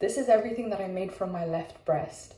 This is everything that I made from my left breast.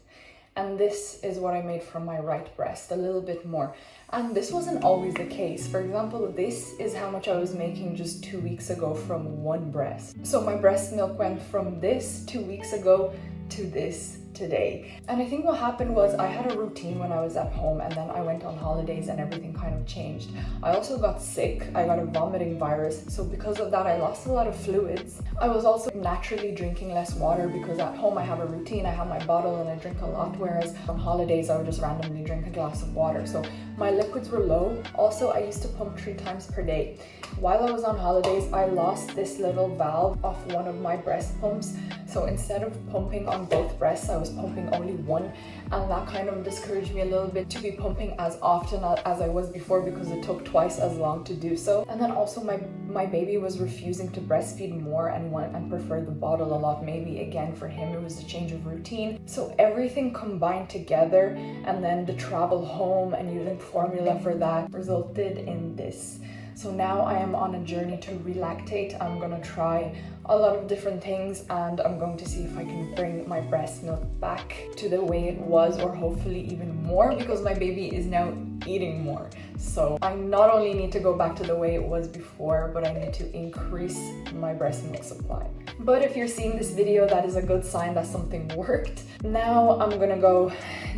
And this is what I made from my right breast, a little bit more. And this wasn't always the case. For example, this is how much I was making just 2 weeks ago from one breast. So my breast milk went from this 2 weeks ago to this today. And I think what happened was I had a routine when I was at home, and then I went on holidays and everything kind of changed. I also got sick. I got a vomiting virus. So because of that, I lost a lot of fluids. I was also naturally drinking less water because at home I have a routine. I have my bottle and I drink a lot, whereas on holidays I would just randomly drink a glass of water. So my liquids were low. Also, I used to pump 3 times per day. While I was on holidays, I lost this little valve off one of my breast pumps. So instead of pumping on both breasts, I was pumping only one, and that kind of discouraged me a little bit to be pumping as often as I was before because it took twice as long to do so. And then also my baby was refusing to breastfeed more and preferred the bottle a lot. Maybe again for him it was a change of routine. So everything combined together, and then the travel home and using formula for that resulted in this. So now I am on a journey to relactate. I'm gonna try a lot of different things, and I'm going to see if I can bring my breast milk back to the way it was, or hopefully even more, because my baby is now eating more. So I not only need to go back to the way it was before, but I need to increase my breast milk supply. But if you're seeing this video, that is a good sign that something worked. Now I'm gonna go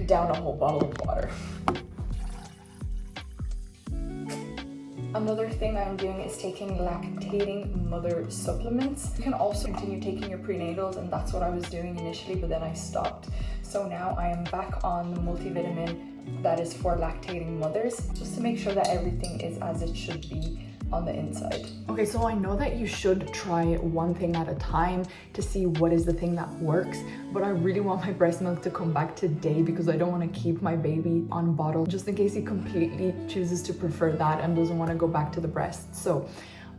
down a whole bottle of water. Another thing I'm doing is taking lactating mother supplements. You can also continue taking your prenatals, and that's what I was doing initially, but then I stopped. So now I am back on the multivitamin that is for lactating mothers, just to make sure that everything is as it should be on the inside. Okay, so I know that you should try one thing at a time to see what is the thing that works, but I really want my breast milk to come back today because I don't want to keep my baby on bottle just in case he completely chooses to prefer that and doesn't want to go back to the breast. So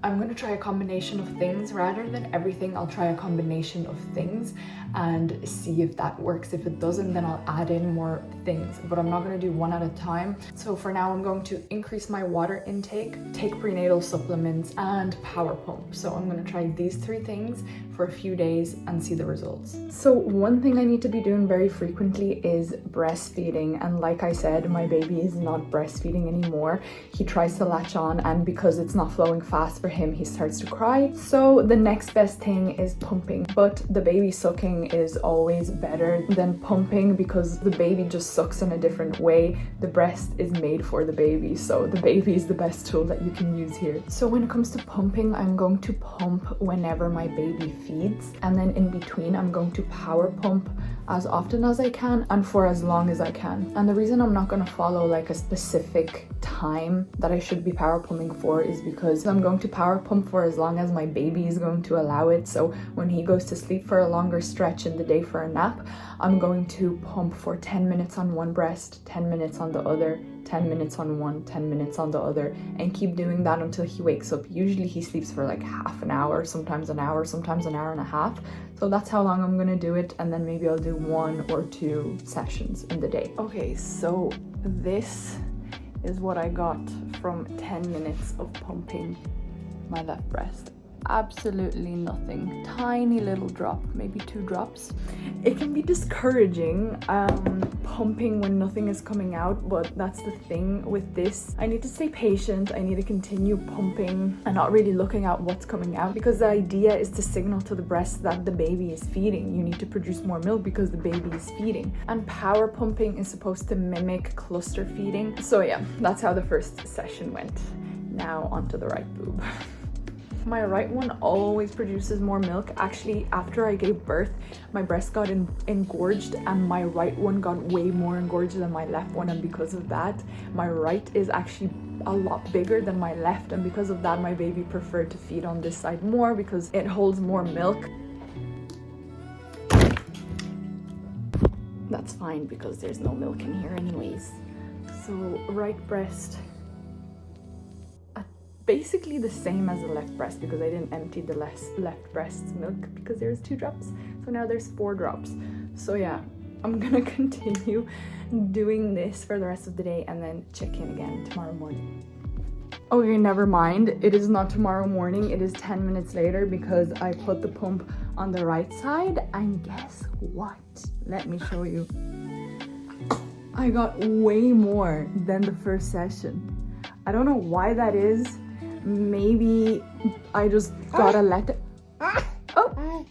I'm going to try a combination of things. Rather than everything, I'll try a combination of things and see if that works. If it doesn't, then I'll add in more things, but I'm not going to do one at a time. So for now, I'm going to increase my water intake, take prenatal supplements, and power pump. So I'm going to try these 3 things for a few days and see the results. So one thing I need to be doing very frequently is breastfeeding. And like I said, my baby is not breastfeeding anymore. He tries to latch on, and because it's not flowing fast for him, he starts to cry. So the next best thing is pumping, but the baby sucking is always better than pumping because the baby just sucks in a different way. The breast is made for the baby, so the baby is the best tool that you can use here. So when it comes to pumping, I'm going to pump whenever my baby feeds, and then in between I'm going to power pump as often as I can and for as long as I can. And the reason I'm not going to follow like a specific time that I should be power pumping for is because I'm going to power pump for as long as my baby is going to allow it. So when he goes to sleep for a longer stretch in the day for a nap, I'm going to pump for 10 minutes on one breast, 10 minutes on the other, 10 minutes on one, 10 minutes on the other, and keep doing that until he wakes up. Usually he sleeps for like half an hour, sometimes an hour, sometimes an hour and a half. So that's how long I'm gonna do it, and then maybe I'll do 1 or 2 sessions in the day. Okay, so this is what I got from 10 minutes of pumping my left breast. Absolutely nothing. Tiny little drop, maybe 2 drops. It can be discouraging pumping when nothing is coming out, but that's the thing with this. I need to stay patient. I need to continue pumping and not really looking at what's coming out, because the idea is to signal to the breast that the baby is feeding. You need to produce more milk because the baby is feeding. And power pumping is supposed to mimic cluster feeding. So yeah, that's how the first session went. Now onto the right boob. My right one always produces more milk. Actually, after I gave birth, my breast got engorged, and my right one got way more engorged than my left one, and because of that, my right is actually a lot bigger than my left, and because of that, my baby preferred to feed on this side more because it holds more milk. That's fine because there's no milk in here anyways. So right breast, basically the same as the left breast because I didn't empty the left breast's milk because there's 2 drops. So now there's 4 drops. So yeah, I'm gonna continue doing this for the rest of the day and then check in again tomorrow morning. Okay, never mind. It is not tomorrow morning. It is 10 minutes later because I put the pump on the right side. And guess what? Let me show you. I got way more than the first session. I don't know why that is. Maybe I just got a let. Oh,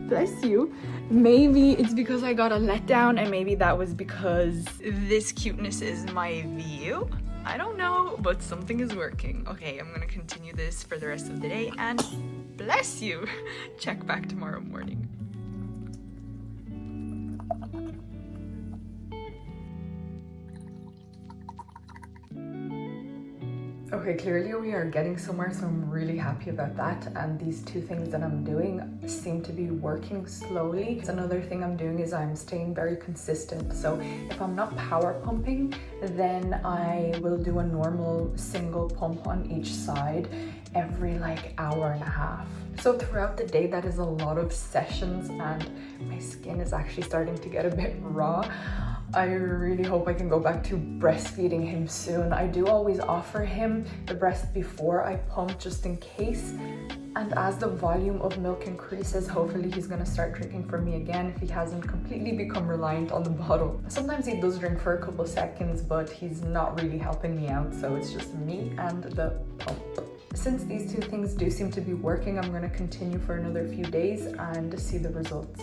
bless you. Maybe it's because I got a letdown, and maybe that was because this cuteness is my view. I don't know, but something is working. Okay, I'm gonna continue this for the rest of the day, and bless you. Check back tomorrow morning. Okay, clearly we are getting somewhere, so I'm really happy about that. And these two things that I'm doing seem to be working slowly. Another thing I'm doing is I'm staying very consistent. So if I'm not power pumping, then I will do a normal single pump on each side every like hour and a half. So throughout the day, that is a lot of sessions, and my skin is actually starting to get a bit raw. I really hope I can go back to breastfeeding him soon. I do always offer him the breast before I pump just in case. And as the volume of milk increases, hopefully he's gonna start drinking from me again if he hasn't completely become reliant on the bottle. Sometimes he does drink for a couple seconds, but he's not really helping me out, so it's just me and the pump. Since these two things do seem to be working, I'm gonna continue for another few days and see the results.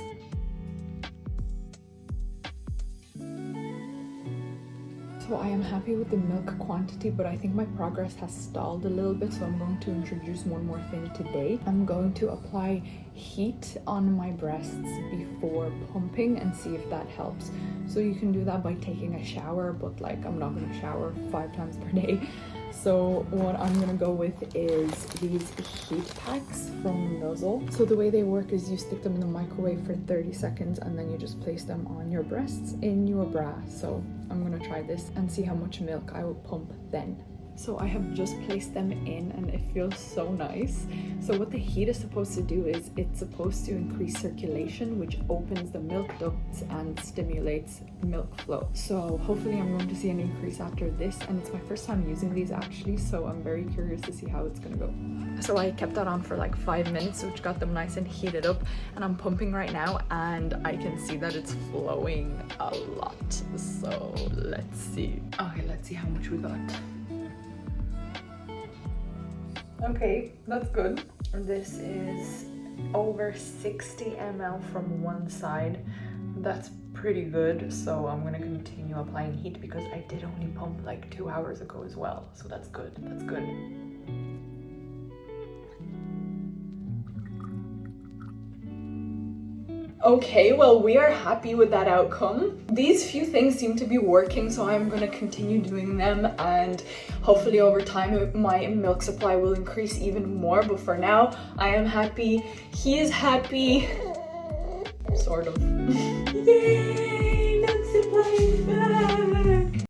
So I am happy with the milk quantity, but I think my progress has stalled a little bit, so I'm going to introduce one more thing today. I'm going to apply heat on my breasts before pumping and see if that helps. So you can do that by taking a shower, but like I'm not going to shower 5 times per day. So what I'm gonna go with is these heat packs from Nuzzle. So the way they work is you stick them in the microwave for 30 seconds and then you just place them on your breasts in your bra. So I'm gonna try this and see how much milk I will pump then. So I have just placed them in and it feels so nice. So what the heat is supposed to do is it's supposed to increase circulation, which opens the milk ducts and stimulates milk flow. So hopefully I'm going to see an increase after this, and it's my first time using these actually, so I'm very curious to see how it's gonna go. So I kept that on for like 5 minutes, which got them nice and heated up, and I'm pumping right now and I can see that it's flowing a lot. So let's see. Okay, let's see how much we got. Okay, that's good. This is over 60 ml from one side. That's pretty good. So I'm gonna continue applying heat because I did only pump like 2 hours ago as well. So that's good, that's good. Okay, well, we are happy with that outcome. These few things seem to be working, so I'm gonna continue doing them, and hopefully over time my milk supply will increase even more. But for now, I am happy. He is happy. Sort of. Yay! Milk supply is back!